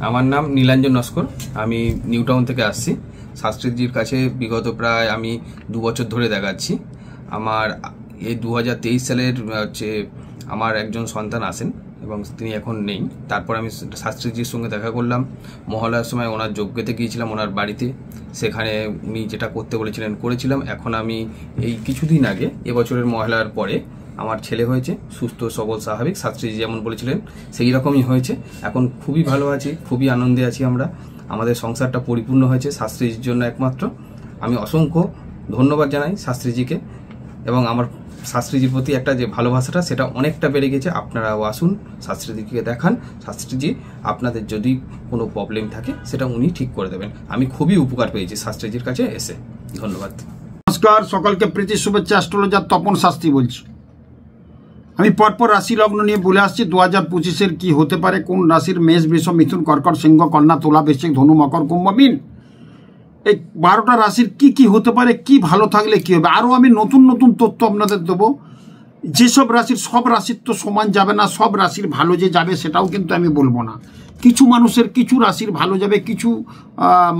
আমার নাম নীলাঞ্জন নস্কর। আমি নিউ টাউন থেকে আসছি। শাস্ত্রীজির কাছে বিগত প্রায় আমি 2 বছর ধরে দেখাচ্ছি। আমার এই 2023 সালের আমার একজন সন্তান আসেন এবং তিনি এখন নেই। তারপর আমি শাস্ত্রীজির সঙ্গে দেখা করলাম। মহালয়ার সময় ওনার যজ্ঞতে গিয়েছিলাম ওনার বাড়িতে। সেখানে উনি যেটা করতে বলেছিলেন করেছিলাম। এখন আমি এই কিছুদিন আগে এবছরের মহালয়ার পরে আমার ছেলে হয়েছে, সুস্থ সবল স্বাভাবিক, শাস্ত্রীজি যেমন বলেছিলেন সেই রকমই হয়েছে। এখন খুবই ভালো আছি, খুবই আনন্দে আছি আমরা। আমাদের সংসারটা পরিপূর্ণ হয়েছে শাস্ত্রীজির জন্য একমাত্র। আমি অসংখ্য ধন্যবাদ জানাই শাস্ত্রীজিকে এবং আমার শাস্ত্রীজির প্রতি একটা যে ভালোবাসাটা সেটা অনেকটা বেড়ে গেছে। আপনারাও আসুন, শাস্ত্রীজিকে দেখান। শাস্ত্রীজি আপনাদের যদি কোনো প্রবলেম থাকে সেটা উনি ঠিক করে দেবেন। আমি খুবই উপকার পেয়েছি শাস্ত্রীজির কাছে এসে। ধন্যবাদ। নমস্কার, সকলকে প্রীতি শুভেচ্ছা। অ্যাস্ট্রোলজার তপন শাস্ত্রী বলছি। আমি পরপর রাশি লগ্ন নিয়ে বলে আসছি 2025-এর কি হতে পারে, কোন রাশির মেষ, বৃষ, মিথুন, কর্কট, সিংহ, কন্যা, তুলা, বৃশ্চিক, ধনু, মকর, কুম্ভ, মীন, এই 12টা রাশির কি কি হতে পারে, কি ভালো থাকলে কি হবে। আরও আমি নতুন নতুন তথ্য আপনাদের দেবো। যেসব রাশির, সব রাশির তো সমান যাবে না, সব রাশির ভালো যে যাবে সেটাও কিন্তু আমি বলবো না। কিছু মানুষের, কিছু রাশির ভালো যাবে, কিছু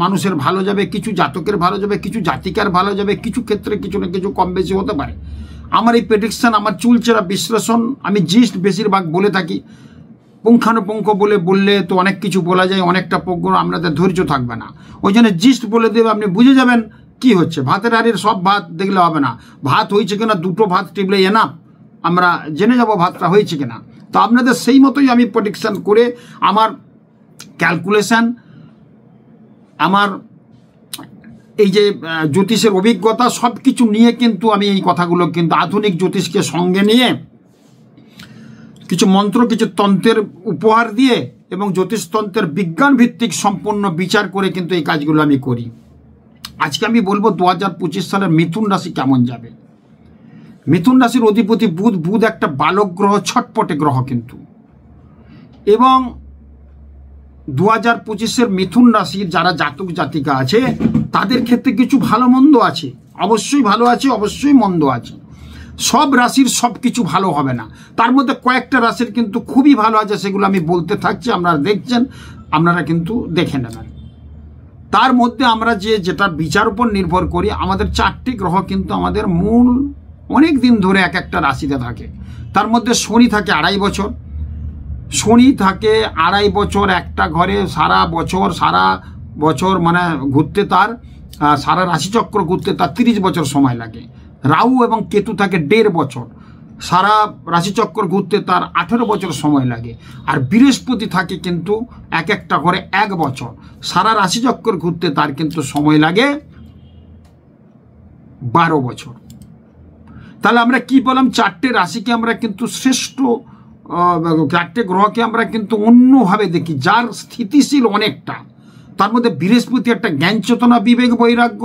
মানুষের ভালো যাবে, কিছু জাতকের ভালো যাবে, কিছু জাতিকার ভালো যাবে, কিছু ক্ষেত্রে কিছু না কিছু কম বেশি হতে পারে। আমার এই প্রেডিকশান, আমার চুলচেরা বিশ্লেষণ, আমি জিস্ট বেশিরভাগ বলে থাকি। পুঙ্খানুপুঙ্খ বললে তো অনেক কিছু বলা যায়, অনেকটা প্রজ্ঞ আপনাদের ধৈর্য থাকবে না। ওই জন্য জিস্ট বলে দেবে, আপনি বুঝে যাবেন কি হচ্ছে। ভাতের হাড়ির সব ভাত দেখলে হবে না। ভাত হয়েছে কিনা, দুটো ভাত টিপলে এনাফ, আমরা জেনে যাব ভাতটা হয়েছে কিনা। তো আপনাদের সেই মতোই আমি প্রেডিকশান করে আমার ক্যালকুলেশান, আমার এই যে জ্যোতিষের অভিজ্ঞতা সব কিছু নিয়ে কিন্তু আমি এই কথাগুলো কিন্তু আধুনিক জ্যোতিষকে সঙ্গে নিয়ে কিছু মন্ত্র, কিছু তন্ত্রের উপহার দিয়ে এবং জ্যোতিষতন্ত্রের বিজ্ঞান ভিত্তিক সম্পূর্ণ বিচার করে কিন্তু এই কাজগুলো আমি করি। আজকে আমি বলবো 2025 সালের মিথুন রাশি কেমন যাবে। মিথুন রাশির অধিপতি বুধ। বুধ একটা বালক গ্রহ, ছটপটে গ্রহ কিন্তু। এবং 2025-এর মিথুন রাশির যারা জাতক জাতিকা আছে তাদের ক্ষেত্রে কিছু ভালো মন্দ আছে, অবশ্যই ভালো আছে, অবশ্যই মন্দ আছে। সব রাশির সব কিছু ভালো হবে না, তার মধ্যে কয়েকটা রাশির কিন্তু খুবই ভালো আছে, সেগুলো আমি বলতে থাকছি, আপনারা দেখছেন, আপনারা কিন্তু দেখে নেবেন। তার মধ্যে আমরা যেটা বিচার উপর নির্ভর করি, আমাদের 4টি গ্রহ কিন্তু আমাদের মূল অনেক দিন ধরে এক একটা রাশিতে থাকে। তার মধ্যে শনি থাকে 2.5 বছর। শনি থাকে 2.5 বছর একটা ঘরে, সারা বছর মানে ঘুরতে, তার সারা রাশিচক্র ঘুরতে তার 30 বছর সময় লাগে। রাহু এবং কেতু থাকে 1.5 বছর, সারা রাশিচক্র ঘুরতে তার 18 বছর সময় লাগে। আর বৃহস্পতি থাকে কিন্তু এক একটা ঘরে 1 বছর, সারা রাশিচক্র ঘুরতে তার কিন্তু সময় লাগে 12 বছর। তাহলে আমরা কি বললাম, 4টে রাশিকে আমরা কিন্তু শ্রেষ্ঠ, 4টে গ্রহকে আমরা কিন্তু অন্যভাবে দেখি, যার স্থিতিশীল অনেকটা। তার মধ্যে বৃহস্পতি একটা জ্ঞান চেতনা, বিবেক, বৈরাগ্য,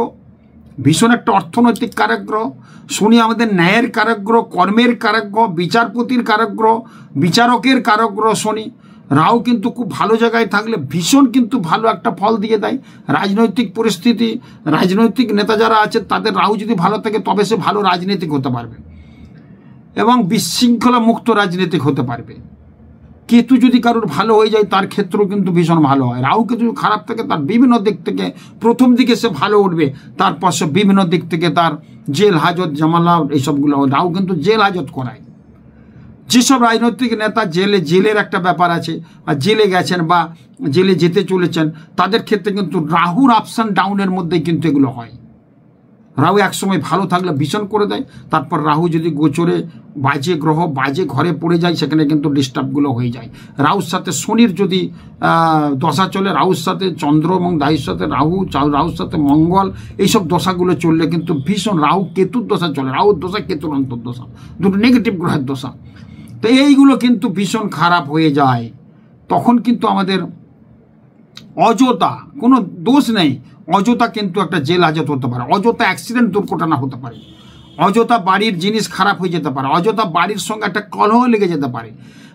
ভীষণ একটা অর্থনৈতিক কারক গ্রহ। শনি আমাদের ন্যায়ের কারক গ্রহ, কর্মের কারক গ্রহ, বিচারপতির কারক গ্রহ, বিচারকের কারক গ্রহ শনি। রাহু কিন্তু খুব ভালো জায়গায় থাকলে ভীষণ কিন্তু ভালো একটা ফল দিয়ে দেয়। রাজনৈতিক পরিস্থিতি, রাজনৈতিক নেতা যারা আছে তাদের রাহু যদি ভালো থাকে তবে সে ভালো রাজনীতিক হতে পারবে এবং বিশৃঙ্খলা মুক্ত রাজনীতিক হতে পারবে। কেতু যদি কারোর ভালো হয়ে যায় তার ক্ষেত্রেও কিন্তু ভীষণ ভালো হয়। রাহু কেতু খারাপ থাকে তার বিভিন্ন দিক থেকে, প্রথম দিকে সে ভালো উঠবে, তারপর সে বিভিন্ন দিক থেকে তার জেল হাজত, জামালা, এইসবগুলো। রাহু কিন্তু জেল হাজত করায়। যেসব রাজনৈতিক নেতা জেলের একটা ব্যাপার আছে, বা জেলে গেছেন বা জেলে যেতে চলেছেন, তাদের ক্ষেত্রে কিন্তু রাহুর আপস অ্যান্ড ডাউনের মধ্যেই কিন্তু এগুলো হয়। রাহু একসময় ভালো থাকলে ভীষণ করে দেয়, তারপর রাহু যদি গোচরে বাজে গ্রহ, বাজে ঘরে পড়ে যায়, সেখানে কিন্তু ডিস্টার্বগুলো হয়ে যায়। রাহুর সাথে শনির যদি দশা চলে, রাহুর সাথে চন্দ্র এবং রাহুর সাথে রাহুর সাথে মঙ্গল, এইসব দশাগুলো চললে কিন্তু ভীষণ, রাহু কেতুর দশা চলে, রাহুর দশা কেতুর অন্তর্দশা, দুটো নেগেটিভ গ্রহের দশা, তো এইগুলো কিন্তু ভীষণ খারাপ হয়ে যায়। তখন কিন্তু আমাদের অযথা, কোনো দোষ নেই, অযথা কিন্তু একটা জেল হাজত হতে পারে, অযথা অ্যাক্সিডেন্ট দুর্ঘটনা হতে পারে, অযথা বাড়ির জিনিস খারাপ হয়ে যেতে পারে, অযথা বাড়ির সঙ্গে একটা কলহ লেগে যেতে পারে।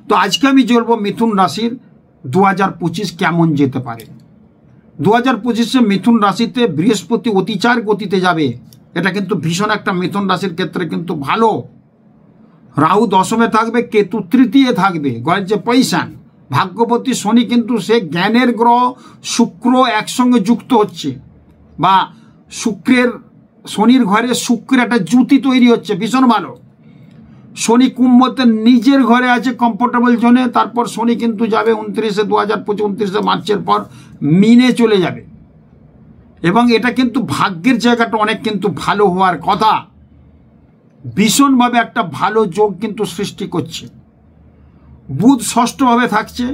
তো আজকে আমি বলবো মিথুন রাশির 2025 কেমন যেতে পারে। 2025-এ মিথুন রাশিতে বৃহস্পতি অতিচার গতিতে যাবে, এটা কিন্তু ভীষণ একটা মিথুন রাশির ক্ষেত্রে কিন্তু ভালো। রাহু 10মে থাকবে, কেতু 3য় থাকবে, গয়ের যে পয়সান ভাগ্যপতি শনি কিন্তু সে জ্ঞানের গ্রহ, শুক্র একসঙ্গে যুক্ত হচ্ছে, বা শুক্রের শনির ঘরে শুক্রের একটা জুতি তৈরি হচ্ছে, ভীষণ ভালো। শনি কুম্ভতে নিজের ঘরে আছে কমফোর্টেবল জোনে, তারপর শনি কিন্তু যাবে 29 মার্চের পর মিনে চলে যাবে, এবং এটা কিন্তু ভাগ্যের জায়গাটা অনেক কিন্তু ভালো হওয়ার কথা, ভীষণভাবে একটা ভালো যোগ কিন্তু সৃষ্টি করছে। বুধ ষষ্ঠভাবে থাকছে,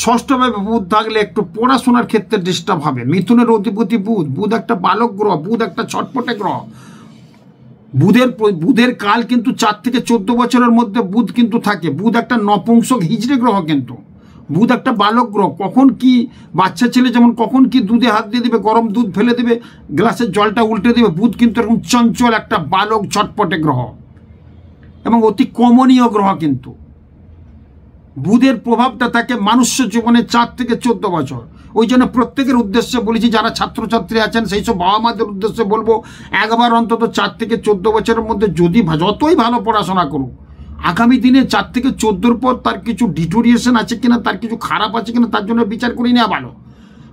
ষষ্ঠভাবে বুধ থাকলে একটু পড়াশোনার ক্ষেত্রে ডিস্টার্ব হবে। মিথুনের অধিপতি বুধ, বুধ একটা বালক গ্রহ, বুধ একটা ছটপটে গ্রহ। বুধের কাল কিন্তু 4 থেকে 14 বছরের মধ্যে বুধ কিন্তু থাকে। বুধ একটা নপুংসক হিজড়ে গ্রহ, কিন্তু বুধ একটা বালক গ্রহ। কখন কি বাচ্চা ছেলে যেমন কখন কি দুধে হাত দিয়ে দেবে, গরম দুধ ফেলে দেবে, গ্লাসের জলটা উল্টে দেবে, বুধ কিন্তু এরকম চঞ্চল একটা বালক ছটপটে গ্রহ এবং অতি কমনীয় গ্রহ। কিন্তু বুধের প্রভাবটা থাকে মানুষ্য জীবনে 4 থেকে 14 বছর। ওই জন্য প্রত্যেকের উদ্দেশ্যে বলেছি, যারা ছাত্রছাত্রী আছেন সেই সব বাবা মাদের উদ্দেশ্যে বলবো, একবার অন্তত 4 থেকে 14 বছরের মধ্যে যদি যতই ভালো পড়াশোনা করুক, আগামী দিনে 4 থেকে 14 পর তার কিছু ডিটোরিয়েশন আছে কিনা, তার কিছু খারাপ আছে কিনা, তার জন্য বিচার করে নেওয়া ভালো।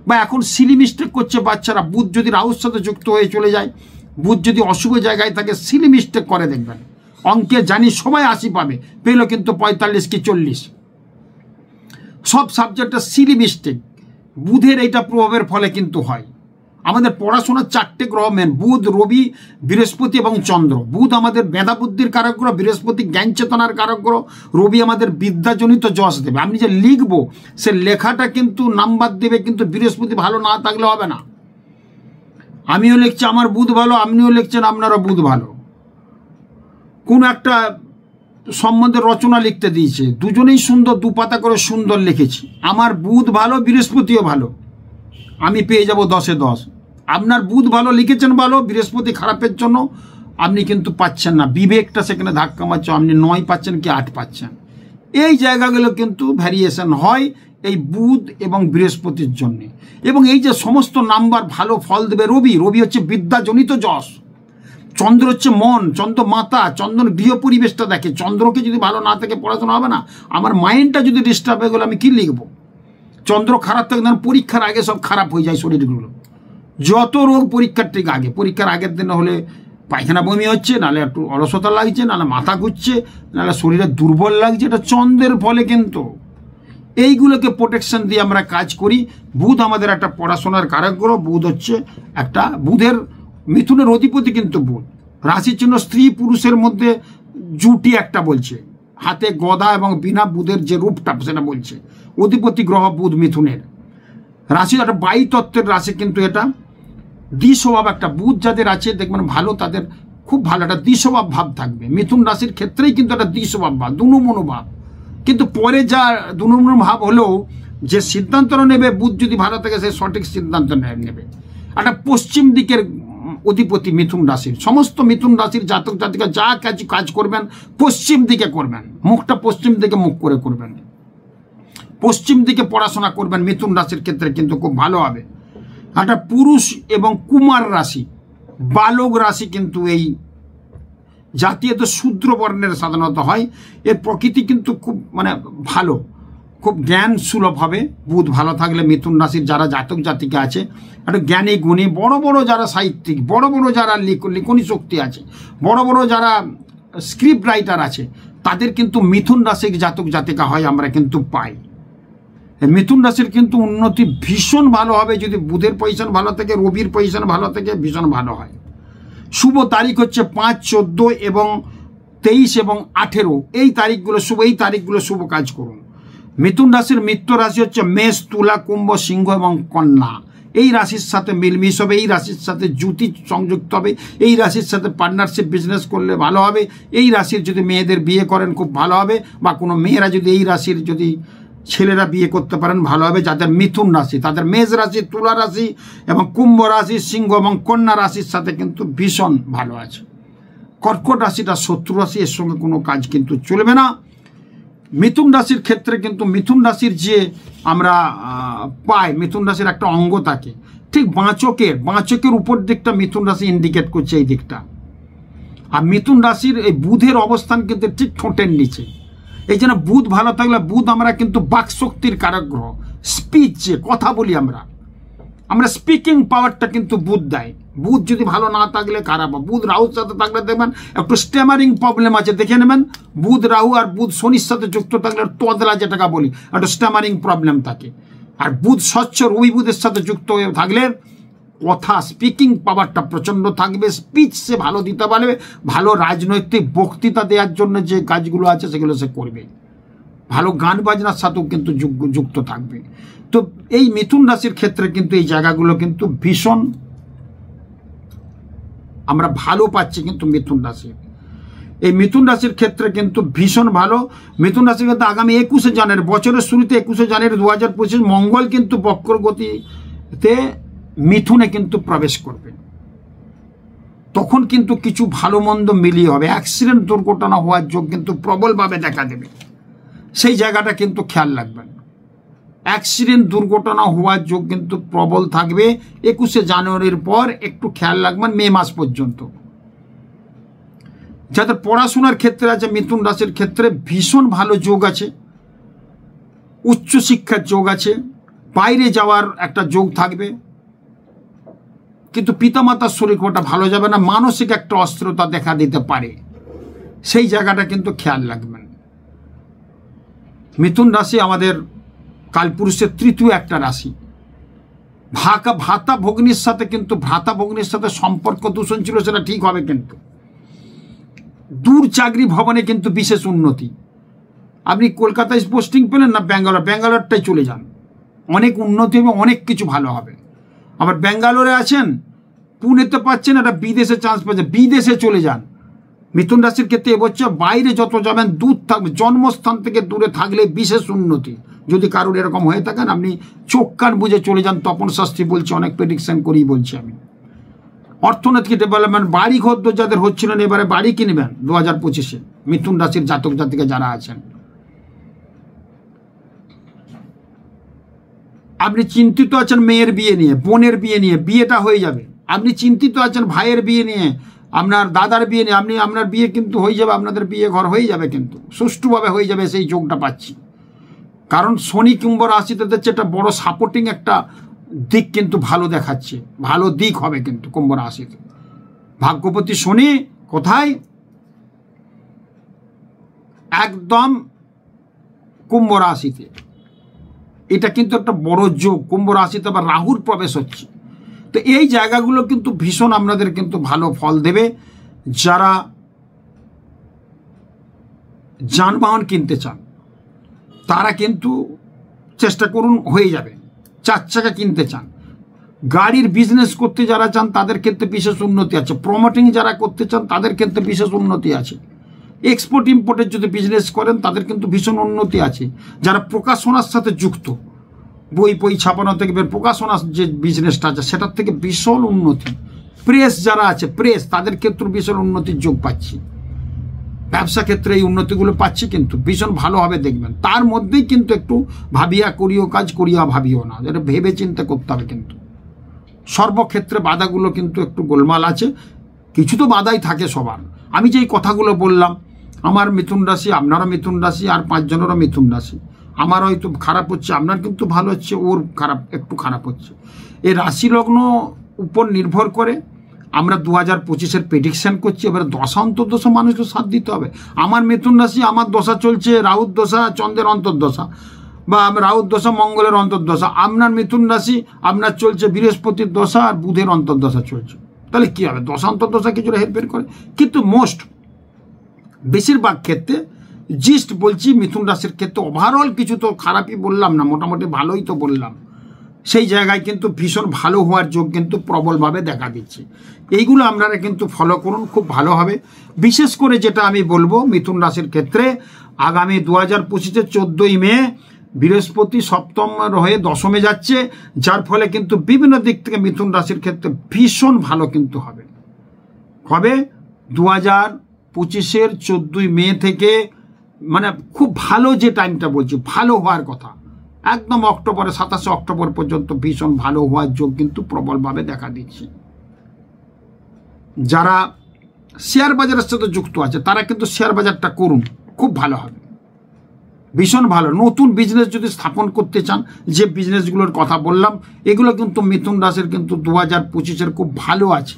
বা এখন সিলি মিস্টেক করছে বাচ্চারা, বুধ যদি রাহুর সাথে যুক্ত হয়ে চলে যায়, বুধ যদি অশুভ জায়গায় থাকে, সিলি মিস্টেক করে দেখবেন। অঙ্কে জানি সবাই 80 পাবে, পেলো কিন্তু 45 কি 40। সব সাবজেক্টে সিলি মিস্টেক বুধের এইটা প্রভাবের ফলে কিন্তু হয়। আমাদের পড়াশোনার 4টে গ্রহ মেন, বুধ, রবি, বৃহস্পতি এবং চন্দ্র। বুধ আমাদের মেধা বুদ্ধির কারক গ্রহ, বৃহস্পতি জ্ঞান চেতনার কারক গ্রহ, রবি আমাদের বিদ্যাজনিত যশ দেবে। আমি যে লিখবো সে লেখাটা কিন্তু নাম্বার দেবে, কিন্তু বৃহস্পতি ভালো না থাকলে হবে না। আমিও লিখছি আমার বুধ ভালো, আপনিও লিখছেন আপনারও বুধ ভালো। কোন একটা সম্বন্ধে রচনা লিখতে দিয়েছে, দুজনেই সুন্দর, 2 পাতা করে সুন্দর লিখেছি, আমার বুধ ভালো, বৃহস্পতিও ভালো, আমি পেয়ে যাব 10-এ 10। আপনার বুধ ভালো, লিখেছেন ভালো, বৃহস্পতি খারাপের জন্য আপনি কিন্তু পাচ্ছেন না, বিবেকটা সেখানে ধাক্কা মারছে, আপনি 9 পাচ্ছেন কি 8 পাচ্ছেন। এই জায়গাগুলো কিন্তু ভ্যারিয়েশন হয় এই বুধ এবং বৃহস্পতির জন্যে। এবং এই যে সমস্ত নাম্বার ভালো ফল দেবে রবি, রবি হচ্ছে বিদ্যাজনিত যশ। চন্দ্র হচ্ছে মন, চন্দ্র মাতা, চন্দ্র গৃহ পরিবেশটা দেখে। চন্দ্রকে যদি ভালো না থাকে পড়াশোনা হবে না। আমার মাইন্ডটা যদি ডিস্টার্ব হয়ে গেলে আমি কি লিখবো? চন্দ্র খারাপ থাকে, পরীক্ষার আগে সব খারাপ হয়ে যায় শরীরগুলো। যত রোগ পরীক্ষার ঠিক আগে, পরীক্ষার আগের দিনে হলে পায়খানা বমি হচ্ছে, নাহলে একটু অলসতা লাগছে, নাহলে মাথা ঘুরছে, নাহলে শরীরে দুর্বল লাগছে, এটা চন্দ্রের ফলে। কিন্তু এইগুলোকে প্রোটেকশন দিয়ে আমরা কাজ করি। বুধ আমাদের একটা পড়াশোনার কারক গ্রহ। বুধ হচ্ছে একটা, বুধের মিথুনের অধিপতি কিন্তু বুধ। রাশির জন্য স্ত্রী পুরুষের মধ্যে জুটি একটা বলছে, হাতে গদা এবং বিনা, বুধের যে রূপটা সেটা বলছে। অধিপতি গ্রহ বুধ মিথুনের। রাশি একটা 22 তত্ত্বের রাশি, কিন্তু এটা দ্বিস্বভাব একটা। বুধ যাদের আছে দেখবেন ভালো, তাদের খুব ভালো একটা দ্বিস্বভাব ভাব থাকবে। মিথুন রাশির ক্ষেত্রেই কিন্তু একটা দ্বিস্বভাব ভাব, দুনুমনু ভাব। কিন্তু পরে যা দুনুমনু ভাব হলেও যে সিদ্ধান্তটা নেবে, বুধ যদি ভালো থাকে সে সঠিক সিদ্ধান্ত নেবে। একটা পশ্চিম দিকের অধিপতি মিথুন রাশির। সমস্ত মিথুন রাশির জাতক জাতিকা যা কাজ করবেন পশ্চিম দিকে করবেন, মুখটা পশ্চিম দিকে মুখ করে করবেন, পশ্চিম দিকে পড়াশোনা করবেন। মিথুন রাশির ক্ষেত্রে কিন্তু খুব ভালো হবে। একটা পুরুষ এবং কুমার রাশি, বালক রাশি কিন্তু এই জাতীয়ত শূদ্র বর্ণের সাধারণত হয়। এর প্রকৃতি কিন্তু খুব ভালো, খুব জ্ঞান সুলভ হবে। বুধ ভালো থাকলে মিথুন রাশির যারা জাতক জাতিকা আছে, একটা জ্ঞানী গুণী, বড় বড় যারা সাহিত্যিক, বড় বড় যারা লিখনী শক্তি আছে, বড় বড় যারা স্ক্রিপ্ট রাইটার আছে, তাদের কিন্তু মিথুন রাশির জাতক জাতিকা হয় আমরা কিন্তু পাই। মিথুন রাশির কিন্তু উন্নতি ভীষণ ভালো হবে যদি বুধের পজিশন ভালো থাকে, রবির পজিশন ভালো থাকে, ভীষণ ভালো হয়। শুভ তারিখ হচ্ছে 5, 14 এবং 23 এবং 18। এই তারিখগুলো শুভ, এই তারিখগুলো শুভ কাজ করুন। মিথুন রাশির মিত্র রাশি হচ্ছে মেষ, তুলা, কুম্ভ, সিংহ এবং কন্যা। এই রাশির সাথে মিলমিশ হবে, এই রাশির সাথে জুতি সংযুক্ত হবে, এই রাশির সাথে পার্টনারশিপ বিজনেস করলে ভালো হবে। এই রাশির যদি মেয়েদের বিয়ে করেন খুব ভালো হবে, বা কোনো মেয়েরা যদি এই রাশির যদি ছেলেরা বিয়ে করতে পারেন ভালো হবে। যাদের মিথুন রাশি তাদের মেষ রাশি, তুলা রাশি এবং কুম্ভ রাশি, সিংহ এবং কন্যা রাশির সাথে কিন্তু ভীষণ ভালো আছে। কর্কট রাশিটা শত্রু রাশি, এর সঙ্গে কোনো কাজ কিন্তু চলবে না। মিথুন রাশির ক্ষেত্রে কিন্তু মিথুন রাশির যে আমরা পাই, মিথুন রাশির একটা অঙ্গ থাকে ঠিক বাঁচকের উপর দিকটা মিথুন রাশি ইন্ডিকেট করছে এই দিকটা। আর মিথুন রাশির এই বুধের অবস্থান কিন্তু ঠিক ঠোঁটের নিচে। এই জন্য বুধ ভালো থাকলে, বুধ আমরা কিন্তু বাকশক্তির কারক গ্রহ, স্পিচ, যে কথা বলি আমরা স্পিকিং পাওয়ারটা কিন্তু বুধ দেয়। বুধ যদি ভালো না থাকলে খারাপ। বুধ রাহুর সাথে থাকলে দেখবেন একটু স্ট্যামারিং প্রবলেম আছে, দেখে নেবেন। বুধ রাহু আর বুধ শনির সাথে যুক্ত থাকলে তদলা যেটাকে বলি, একটু স্ট্যামারিং প্রবলেম থাকে। আর বুধ স্বচ্ছ রবি বুধের সাথে যুক্ত হয়ে থাকলে কথা স্পিকিং পাওয়ারটা প্রচণ্ড থাকবে, স্পিচ সে ভালো দিতে পারবে, ভালো রাজনৈতিক বক্তৃতা দেওয়ার জন্য যে কাজগুলো আছে সেগুলো সে করবে, ভালো গান বাজনার সাথেও কিন্তু যুক্ত থাকবে। তো এই মিথুন রাশির ক্ষেত্রে কিন্তু এই জায়গাগুলো কিন্তু ভীষণ আমরা ভালো পাচ্ছি। কিন্তু মিথুন রাশি, এই মিথুন রাশির ক্ষেত্রে কিন্তু ভীষণ ভালো। মিথুন রাশির ক্ষেত্রে আগামী 21শে জানুয়ারি, বছরের শুরুতে 21শে জানুয়ারি 2025 মঙ্গল কিন্তু বক্র গতিতে মিথুনে কিন্তু প্রবেশ করবে। তখন কিন্তু কিছু ভালো মন্দ মিলিয়ে হবে। অ্যাক্সিডেন্ট দুর্ঘটনা হওয়ার যোগ কিন্তু প্রবলভাবে দেখা দেবে, সেই জায়গাটা কিন্তু খেয়াল রাখবেন। অ্যাক্সিডেন্ট দুর্ঘটনা হওয়ার যোগ কিন্তু প্রবল থাকবে 21শে জানুয়ারির পর। একটু খেয়াল রাখবেন মে মাস পর্যন্ত। যাদের পড়াশোনার ক্ষেত্রে আছে মিথুন রাশির ক্ষেত্রে ভীষণ ভালো যোগ আছে, উচ্চশিক্ষার যোগ আছে, বাইরে যাওয়ার একটা যোগ থাকবে। কিন্তু পিতামাতার শরীর খুবটা ভালো যাবে না, মানসিক একটা অস্থিরতা দেখা দিতে পারে, সেই জায়গাটা কিন্তু খেয়াল রাখবেন। মিথুন রাশি আমাদের কালপুরুষের তৃতীয় একটা রাশি। ভাতা ভগ্নির সাথে কিন্তু সম্পর্ক দূষণ ছিল, সেটা ঠিক হবে। কিন্তু দূর চাকরি ভবনে কিন্তু বিশেষ উন্নতি। আপনি কলকাতায় পোস্টিং পেলেন না ব্যাঙ্গালোরটাই চলে যান, অনেক উন্নতি হবে, অনেক কিছু ভালো হবে। আবার ব্যাঙ্গালোরে আছেন, পুনেতে পাচ্ছেন, একটা বিদেশে চান্স পাচ্ছেন, বিদেশে চলে যান। মিথুন রাশির ক্ষেত্রে এবছর বাইরে যত যাবেন দূর থাকবে, জন্মস্থান থেকে দূরে থাকলে বিশেষ উন্নতি। যদি কারোর এরকম হয়ে থাকেন আপনি চোখ কান বুঝে চলে যান। তপন শাস্ত্রী বলছে, অনেক প্রেডিকশন করেই বলছি আমি। অর্থনৈতিক ডেভেলপমেন্ট, বাড়ি ঘর যাদের হচ্ছিলেন এবারে বাড়ি কিনবেন 2025-এ, মিথুন রাশির জাতক জাতিকা যারা আছেন। আপনি চিন্তিত আছেন মেয়ের বিয়ে নিয়ে, বোনের বিয়ে নিয়ে, বিয়েটা হয়ে যাবে। আপনি চিন্তিত আছেন ভাইয়ের বিয়ে নিয়ে, আপনার দাদার বিয়ে নিয়ে, আপনার বিয়ে কিন্তু হয়ে যাবে, আপনাদের বিয়ে ঘর হয়ে যাবে, কিন্তু সুষ্ঠুভাবে হয়ে যাবে, সেই যোগটা পাচ্ছি। কারণ শনি কুম্ভ রাশিতে দিচ্ছে একটা বড় সাপোর্টিং একটা দিক কিন্তু ভালো দেখাচ্ছে, ভালো দিক হবে কিন্তু কুম্ভ রাশিতে। ভাগ্যপতি শনি কোথায়? একদম কুম্ভ রাশিতে। এটা কিন্তু একটা বড় যোগ। কুম্ভ রাশিতে আবার রাহুর প্রবেশ হচ্ছে, তো এই জায়গাগুলো কিন্তু ভীষণ আপনাদের কিন্তু ভালো ফল দেবে। যারা যানবাহন কিনতে চান তারা কিন্তু চেষ্টা করুন, হয়ে যাবে। 4 চাকা কিনতে চান, গাড়ির বিজনেস করতে যারা চান তাদের ক্ষেত্রে বিশেষ উন্নতি আছে। প্রমোটিং যারা করতে চান তাদের ক্ষেত্রে বিশেষ উন্নতি আছে। এক্সপোর্ট ইম্পোর্টের যদি বিজনেস করেন তাদের কিন্তু ভীষণ উন্নতি আছে। যারা প্রকাশনার সাথে যুক্ত, বই ছাপানো থেকে প্রকাশনার যে বিজনেসটা আছে সেটার থেকে ভীষণ উন্নতি। প্রেস যারা আছে, প্রেস, তাদের ক্ষেত্রে ভীষণ উন্নতির যোগ পাচ্ছি। ব্যবসা ক্ষেত্রে এই উন্নতিগুলো পাচ্ছি, কিন্তু ভীষণ ভালোভাবে দেখবেন। তার মধ্যেই কিন্তু একটু ভাবিয়া করিও কাজ, করিয়া ভাবিও না, যেটা ভেবে চিন্তা করতে হবে। কিন্তু সর্বক্ষেত্রে বাধাগুলো কিন্তু একটু গোলমাল আছে, কিছু তো বাধাই থাকে সবার। আমি যেই কথাগুলো বললাম, আমার মিথুন রাশি, আপনারও মিথুন রাশি, আর 5 জনেরও মিথুন রাশি। আমার হয়তো খারাপ হচ্ছে, আপনার কিন্তু ভালো হচ্ছে, ওর একটু খারাপ হচ্ছে। এই রাশি লগ্ন উপর নির্ভর করে আমরা 2025-এর প্রেডিকশন করছি। এবারে দশা অন্তর্দশা মানুষকে সাথ দিতে হবে। আমার মিথুন রাশি, আমার দশা চলছে রাহুর দশা, চন্দ্রের অন্তর্দশা, বা রাহুর দশা, মঙ্গলের অন্তর্দশা। আপনার মিথুন রাশি, আপনার চলছে বৃহস্পতির দশা আর বুধের অন্তর্দশা চলছে। তাহলে কী হবে? দশা অন্তর্দশা কিছুটা হেরফের করে, কিন্তু বেশিরভাগ ক্ষেত্রে জিস্ট বলছি মিথুন রাশির ক্ষেত্রে ওভারঅল কিছু তো খারাপই বললাম না, মোটামুটি ভালোই তো বললাম। সেই জায়গায় কিন্তু ভীষণ ভালো হওয়ার যোগ কিন্তু প্রবলভাবে দেখা দিচ্ছে। এইগুলো আপনারা কিন্তু ফলো করুন, খুব ভালো হবে। বিশেষ করে যেটা আমি বলবো মিথুন রাশির ক্ষেত্রে, আগামী 2025-এর 14ই মে বৃহস্পতি সপ্তম হয়ে দশমে যাচ্ছে, যার ফলে কিন্তু বিভিন্ন দিক থেকে মিথুন রাশির ক্ষেত্রে ভীষণ ভালো কিন্তু হবে। কবে? 2025-এর 14ই মে থেকে, মানে খুব ভালো যে টাইমটা বলছি, ভালো হওয়ার কথা, একদম অক্টোবরে 27শে অক্টোবর পর্যন্ত ভীষণ ভালো হওয়ার যোগ কিন্তু প্রবলভাবে দেখা দিচ্ছে। যারা শেয়ার বাজারের সাথে যুক্ত আছে তারা কিন্তু শেয়ার বাজারটা করুন, খুব ভালো হবে। ভীষণ ভালো। নতুন বিজনেস যদি স্থাপন করতে চান, যে বিজনেসগুলোর কথা বললাম, এগুলো কিন্তু মিথুন রাশির কিন্তু 2025-এর খুব ভালো আছে।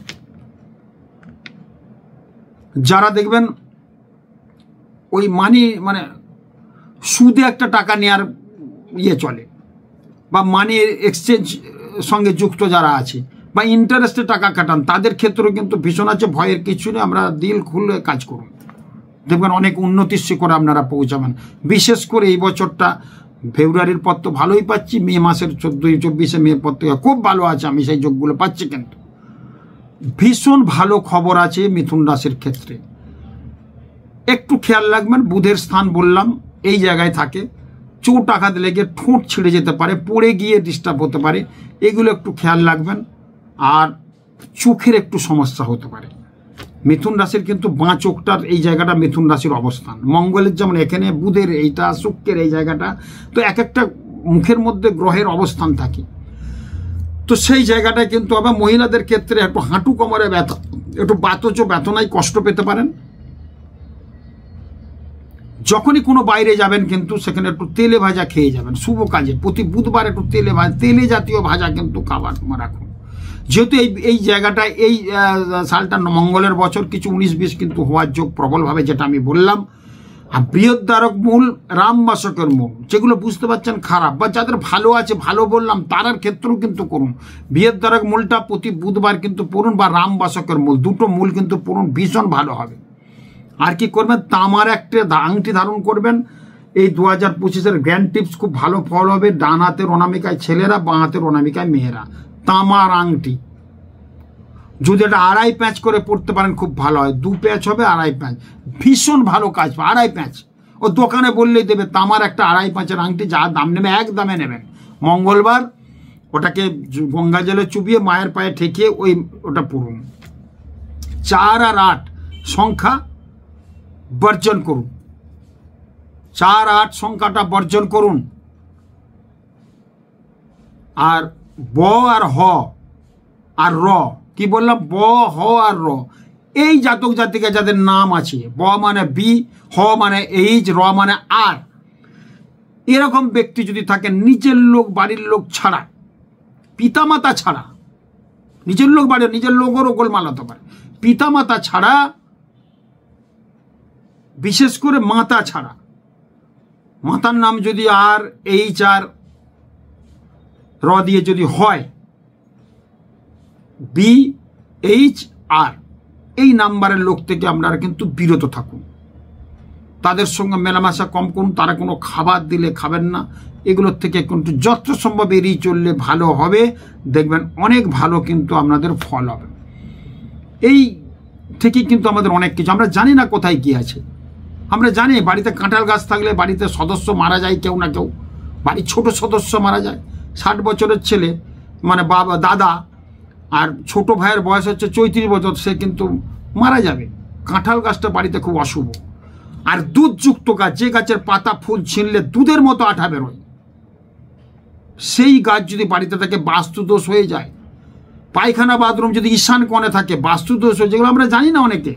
যারা দেখবেন ওই মানে সুদে একটা টাকা নেওয়ার চলে, বা মানি এক্সচেঞ্জ সঙ্গে যুক্ত যারা আছে, বা ইন্টারেস্টে টাকা কাটান, তাদের ক্ষেত্রেও কিন্তু ভীষণ আছে। ভয়ের কিছু নেই, আমরা দিল খুলে কাজ করুন, দেখবেন অনেক উন্নতির শিখরে আপনারা পৌঁছাবেন। বিশেষ করে এই বছরটা ফেব্রুয়ারির পর তো ভালোই পাচ্ছি, মে মাসের 14-24 মে পর থেকে খুব ভালো আছে, আমি সেই যোগগুলো পাচ্ছি। কিন্তু ভীষণ ভালো খবর আছে মিথুন রাশির ক্ষেত্রে। একটু খেয়াল রাখবেন, বুধের স্থান বললাম এই জায়গায় থাকে, চোট আঘাত লেগে ঠোঁট ছিঁড়ে যেতে পারে, পড়ে গিয়ে ডিস্টার্ব হতে পারে, এগুলো একটু খেয়াল রাখবেন। আর চোখের একটু সমস্যা হতে পারে। মিথুন রাশির কিন্তু বাঁ চোখটার এই জায়গাটা মিথুন রাশির অবস্থান, মঙ্গলের যেমন এখানে, বুধের এইটা, শুক্রের এই জায়গাটা, তো এক একটা মুখের মধ্যে গ্রহের অবস্থান থাকে, তো সেই জায়গাটায় কিন্তু আবার মহিলাদের ক্ষেত্রে একটু হাঁটু কোমরে ব্যথা, একটু বাতজ ব্যথনায় কষ্ট পেতে পারেন। যখনই কোনো বাইরে যাবেন কিন্তু সেখানে একটু তেলে ভাজা খেয়ে যাবেন, শুভ কাজে প্রতি বুধবার একটু তেলে জাতীয় ভাজা কিন্তু খাবার রাখুন। যেহেতু এই জায়গাটায় এই সালটা মঙ্গলের বছর, কিছু 19-20 কিন্তু হওয়ার যোগ প্রবলভাবে, যেটা আমি বললাম। আর বৃহদ্ধারক মূল, রামবাসকের মূল, যেগুলো বুঝতে পারছেন খারাপ, বা যাদের ভালো আছে, ভালো বললাম, তারার ক্ষেত্রেও কিন্তু করুন। বৃহদ্ধারক মূলটা প্রতি বুধবার কিন্তু পড়ুন, বা রামবাসকের মূল, দুটো মূল কিন্তু পড়ুন, ভীষণ ভালো হবে। আর কি করবেন, তামার একটা আংটি ধারণ করবেন। এই 2025-এর গ্র্যান্ড টিপস, খুব ভালো ফল হবে। ডান হাতের অনামিকায় ছেলেরা, বাঁ হাতের অনামিকায় মেয়েরা, তামার আংটি। যদি এটা 2.5 প্যাঁচ করে পড়তে পারেন খুব ভালো হয়, 2 প্যাঁচ হবে, 2.5 প্যাঁচ, ভীষণ ভালো কাজ। 2.5 প্যাঁচ ও দোকানে বললেই দেবে, তামার একটা 2.5 প্যাঁচের আংটি, যা দাম নেবে এক দামে নেবেন। মঙ্গলবার ওটাকে গঙ্গা জলে চুবিয়ে মায়ের পায়ে ঠেকিয়ে ওটা পড়ুন। 4 আর 8 সংখ্যা বর্জন করুন, 4, 8 সংখ্যাটা বর্জন করুন। আর ব আর হ আর র, কি বললাম, ব, হ আর র, এই জাতক জাতিকা যাদের নাম আছে, ব মানে বি, হ মানে এইচ, র মানে আর, এরকম ব্যক্তি যদি থাকে, নিজের লোক বাড়ির লোক ছাড়া, পিতামাতা ছাড়া, নিজের লোক বাড়ির, নিজের লোকেরও গোলমাল হতে পারে, পিতামাতা ছাড়া, বিশেষ করে মাতা ছাড়া, মাতার নাম যদি আর এইচ আর র দিয়ে যদি হয়, বি এইচ আর, এই নাম্বারের লোক থেকে আপনারা কিন্তু বিরত থাকুন। তাদের সঙ্গে মেলামেশা কম করুন। তারা কোনো খাবার দিলে খাবেন না, এগুলোর থেকে কিন্তু যত সম্ভব এড়িয়ে চললে ভালো হবে। দেখবেন অনেক ভালো কিন্তু আপনাদের ফল হবে। এই থেকে কিন্তু আমাদের অনেক কিছু, আমরা জানি না কোথায় কি আছে। আমরা জানি বাড়িতে কাঁঠাল গাছ থাকলে বাড়িতে সদস্য মারা যায়, কেউ না কেউ, বাড়ির ছোট সদস্য মারা যায়। 60 বছরের ছেলে মানে বাবা, দাদা, আর ছোট ভাইয়ের বয়স হচ্ছে 34 বছর, সে কিন্তু মারা যাবে। কাঁঠাল গাছটা বাড়িতে খুব অশুভ। আর দুধযুক্ত গাছ, যে গাছের পাতা ফুল ছিঁড়লে দুধের মতো আঠা বেরোয়, সেই গাছ যদি বাড়িতে থাকে বাস্তুদোষ হয়ে যায়। পায়খানা বাথরুম যদি ঈশান কোণে থাকে বাস্তুদোষ হয়ে, যেগুলো আমরা জানি না অনেকে,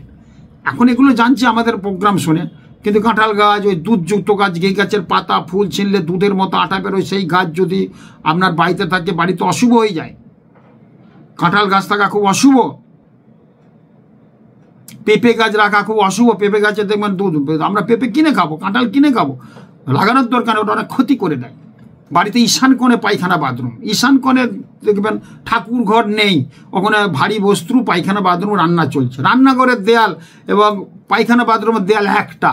এখন এগুলো জানছি আমাদের প্রোগ্রাম শুনে। কিন্তু কাঁঠাল গাছ, ওই দুধযুক্ত গাছ, যে গাছের পাতা ফুল ছিঁড়লে দুধের মতো আঠা বেরোয়, সেই গাছ যদি আপনার বাড়িতে থাকে বাড়িতে অশুভ হয়ে যায়। কাঁঠাল গাছ থাকা খুব অশুভ। পেঁপে গাছ রাখা খুব অশুভ। পেঁপে গাছে দেখবেন দুধ, আমরা পেঁপে কিনে খাবো, কাঁঠাল কিনে খাবো, লাগানোর দরকার, ওটা অনেক ক্ষতি করে দেয়। বাড়িতে ঈশান কোণে পায়খানা বাথরুম, ঈশান কোণে দেখবেন ঠাকুর ঘর নেই, ওখানে ভারী বস্তু, পায়খানা বাথরুম, রান্না চলছে, রান্নাঘরের দেয়াল এবং পায়খানা বাথরুমের দেয়াল একটা,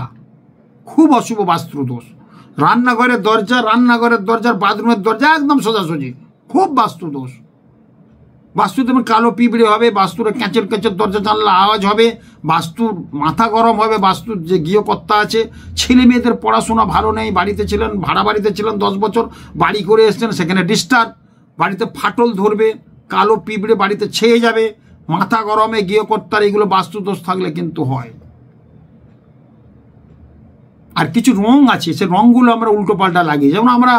খুব অশুভ বাস্তুদোষ। রান্নাঘরের দরজার বাথরুমের দরজা একদম সোজাসুজি, খুব বাস্তুদোষ। বাস্তুতে কালো পিঁপড়ে হবে, বাস্তুর ক্যাঁচের ক্যাঁচের দরজা জানলা আওয়াজ হবে, বাস্তুর মাথা গরম হবে, বাস্তুর যে গৃহকর্তা আছে, ছেলে মেয়েদের পড়াশোনা ভালো নেই, বাড়িতে ছিলেন, ভাড়া বাড়িতে ছিলেন 10 বছর, বাড়ি করে এসছেন, সেখানে ডিস্টার্ব, বাড়িতে ফাটল ধরবে, কালো পিঁপড়ে বাড়িতে ছেয়ে যাবে, মাথা গরমে গৃহকর্তার, এগুলো বাস্তুদোষ থাকলে কিন্তু হয়। আর কিছু রং আছে, সে রঙগুলো আমরা উল্টো পাল্টা লাগিয়ে, যেমন আমরা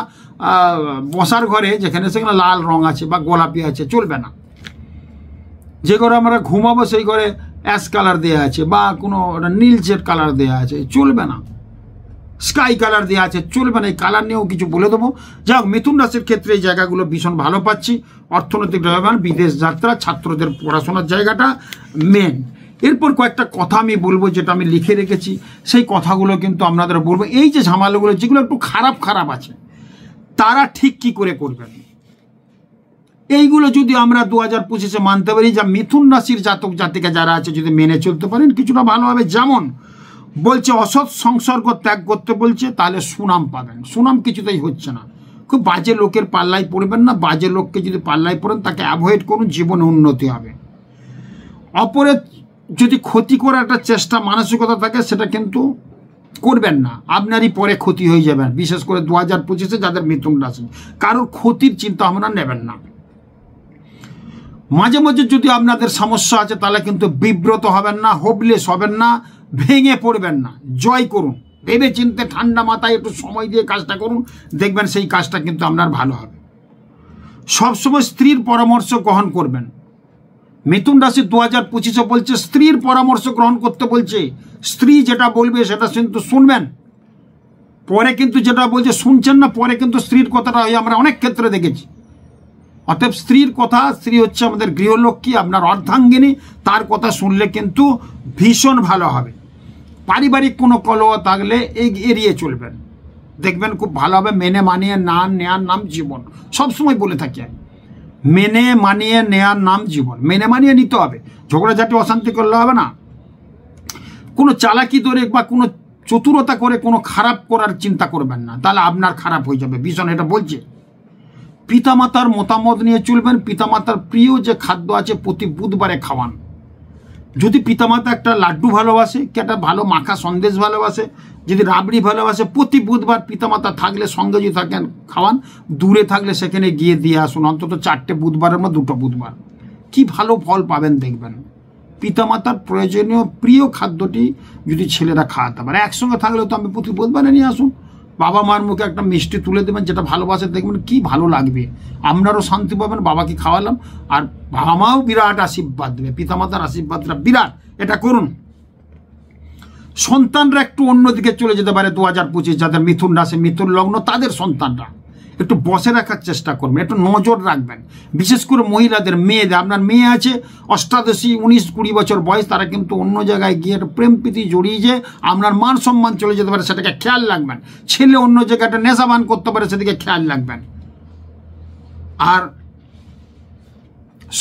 বসার ঘরে যেখানে সেখানে লাল রং আছে বা গোলাপি আছে, চলবে না। যে ঘরে আমরা ঘুমাবো সেই ঘরে অ্যাশ কালার দেওয়া আছে বা কোনো নীলচের কালার দেওয়া আছে, চলবে না। স্কাই কালার দেওয়া আছে, চলবে না। এই কালার নিয়েও কিছু বলে দেবো। যাই হোক, মিথুন রাশির ক্ষেত্রে এই জায়গাগুলো ভীষণ ভালো পাচ্ছি। অর্থনৈতিক লাভবান, বিদেশ যাত্রা, ছাত্রদের পড়াশোনার জায়গাটা মেন। এরপর কয়েকটা কথা আমি বলবো যেটা আমি লিখে রেখেছি, সেই কথাগুলো কিন্তু আপনাদের বলবো। এই যে ঝামেলাগুলো যেগুলো একটু খারাপ খারাপ আছে, তারা ঠিক কি করে করবেন, এইগুলো যদি আমরা 2025-এ মানতে পারি, যা মিথুন রাশির জাতক জাতিকা যারা আছে যদি মেনে চলতে পারেন কিছুটা ভালো হবে। যেমন বলছে অসৎ সংসর্গ ত্যাগ করতে বলছে, তাহলে সুনাম পাবেন। সুনাম কিছুতেই হচ্ছে না। খুব বাজে লোকের পাল্লায় পড়বেন না। বাজে লোককে যদি পাল্লায় পড়েন তাকে অ্যাভয়েড করুন, জীবনে উন্নতি হবে। অপরের যদি ক্ষতি করার একটা চেষ্টা মানসিকতা থাকে সেটা কিন্তু করবেন না, আপনারই পরে ক্ষতি হয়ে যাবেন। বিশেষ করে 2025-এ যাদের মিথুন রাশি, কারোর ক্ষতির চিন্তা ভাবনা নেবেন না। মাঝে মাঝে যদি আপনাদের সমস্যা আছে তাহলে কিন্তু বিব্রত হবেন না, হোপলেস হবেন না, ভেঙে পড়বেন না। জয় করুন, ভেবে চিন্তে ঠান্ডা মাথায় একটু সময় দিয়ে কাজটা করুন, দেখবেন সেই কাজটা কিন্তু আপনার ভালো হবে। সবসময় স্ত্রীর পরামর্শ গ্রহণ করবেন। মিথুন রাশি 2025-এ বলছে স্ত্রীর পরামর্শ গ্রহণ করতে বলছে। স্ত্রী যেটা বলবে সেটা কিন্তু শুনবেন। পরে কিন্তু যেটা বলছে শুনছেন না, পরে কিন্তু স্ত্রীর কথাটা হয় আমরা অনেক ক্ষেত্রে দেখেছি। অতএব স্ত্রীর কথা, স্ত্রী হচ্ছে আমাদের গৃহলক্ষ্মী, আপনার অর্ধাঙ্গিনী, তার কথা শুনলে কিন্তু ভীষণ ভালো হবে। পারিবারিক কোনো কলহ থাকলে এড়িয়ে চলবেন, দেখবেন খুব ভালো হবে। মেনে মানিয়ে না নেয়ার নাম জীবন, সবসময় বলে থাকি আমি, মেনে মানিয়ে নেয়ার নাম জীবন। মেনে মানিয়ে নিতে হবে, ঝগড়াঝাটি অশান্তি করলে হবে না। কোনো চালাকি ধরে বা কোনো চতুরতা করে কোনো খারাপ করার চিন্তা করবেন না, তাহলে আপনার খারাপ হয়ে যাবে ভীষণ, এটা বলছে। পিতামাতার মতামত নিয়ে চলবেন। পিতামাতার প্রিয় যে খাদ্য আছে প্রতি বুধবারে খাওয়ান। যদি পিতামাতা একটা লাড্ডু ভালোবাসে, কি একটা ভালো মাখা সন্দেশ ভালোবাসে, যদি রাবড়ি ভালোবাসে, প্রতি বুধবার পিতামাতা থাকলে সঙ্গে যদি থাকেন খাওয়ান। দূরে থাকলে সেখানে গিয়ে দিয়ে আসুন, অন্তত 4টে বুধবারের মধ্যে 2টো বুধবার। কি ভালো ফল পাবেন দেখবেন। পিতামাতার প্রয়োজনীয় প্রিয় খাদ্যটি যদি ছেলেরা খাওয়াতে পারে, একসঙ্গে থাকলেও তো আমি প্রতি বুধবারে নিয়ে আসুন। বাবা মার মুখে একটা মিষ্টি তুলে দেবেন যেটা ভালোবাসে, দেখবেন কি ভালো লাগবে, আপনারও শান্তি পাবেন। বাবাকে খাওয়ালাম, আর বাবা মাও বিরাট আশীর্বাদ দেবে, পিতামাতার আশীর্বাদটা বিরাট। এটা করুন। সন্তানরা একটু অন্যদিকে চলে যেতে পারে 2025, যাদের মিথুন রাশি, মিথুন লগ্ন, তাদের সন্তানরা একটু বসে রাখার চেষ্টা করবেন, একটু নজর রাখবেন। বিশেষ করে মহিলাদের, মেয়েদের, আপনার মেয়ে আছে 88, 19, 20 বছর বয়স, তারা কিন্তু অন্য জায়গায় গিয়ে একটা প্রেম প্রীতি জড়িয়ে যে আপনার মান সম্মান চলে যেতে পারে, সেটাকে খেয়াল রাখবেন। ছেলে অন্য জায়গায় একটা নেশাবান করতে পারে, সেদিকে খেয়াল রাখবেন। আর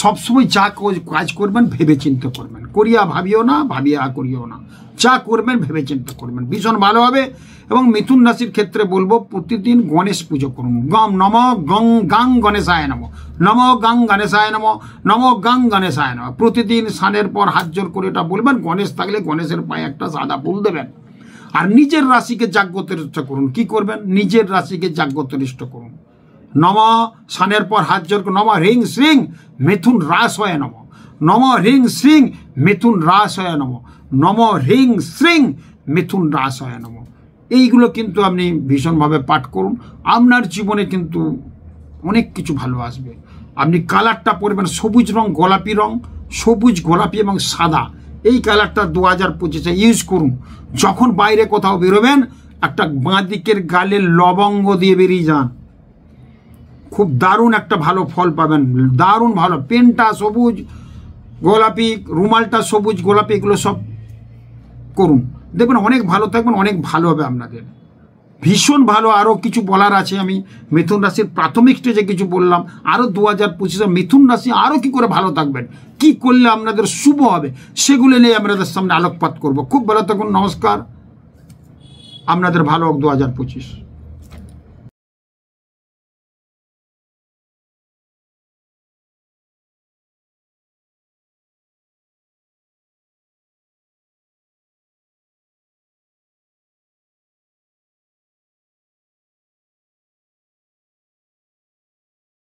সবসময় যা কাজ করবেন ভেবে চিন্তে করবেন, করিয়া ভাবিও না, ভাবিয়া করিও না। যা করবেন ভেবে চিন্তা করবেন, ভীষণ ভালো হবে। এবং মিথুন রাশির ক্ষেত্রে বলবো প্রতিদিন গণেশ পুজো করুন। গম নম গং গাং গণেশায় নম, নম গাং গণেশায় নম, নম গাং গণেশায় নম। প্রতিদিন স্নানের পর হাত জোর করে এটা বলবেন। গণেশ থাকলে গণেশের পায়ে একটা সাদা ফুল দেবেন। আর নিজের রাশিকে জাগ্রতরিষ্ঠ করুন। কি করবেন? নিজের রাশিকে জাগ্রতরিষ্ঠ করুন। নম, স্নানের পর হাত জোর করে নম হ্রিং শ্রিং মিথুন রাস হয় নম, নম হ্রিং শ্রিং মিথুন রাস হয় নম, নম হ্রিং শ্রিং মিথুন রাস হয় নম। এইগুলো কিন্তু আপনি ভীষণভাবে পাঠ করুন, আপনার জীবনে কিন্তু অনেক কিছু ভালো আসবে। আপনি কালারটা পরবেন সবুজ রং, গোলাপি রং, সবুজ, গোলাপি এবং সাদা, এই কালারটা 2025-এ ইউজ করুন। যখন বাইরে কোথাও বেরোবেন একটা বাঁ দিকের গালে লবঙ্গ দিয়ে বেরিয়ে যান, খুব দারুণ একটা ভালো ফল পাবেন, দারুণ ভালো। পেনটা সবুজ গোলাপি, রুমালটা সবুজ গোলাপি, এগুলো সব করুন, দেখবেন অনেক ভালো থাকবেন, অনেক ভালো হবে আপনাদের, ভীষণ ভালো। আরও কিছু বলার আছে, আমি মিথুন রাশির প্রাথমিক স্টেজে কিছু বললাম, আরও 2025-এ মিথুন রাশি আরও কি করে ভালো থাকবেন, কি করলে আপনাদের শুভ হবে, সেগুলো নিয়ে আপনাদের সামনে আলোকপাত করব। খুব ভালো থাকুন, নমস্কার, আপনাদের ভালো হোক 2025।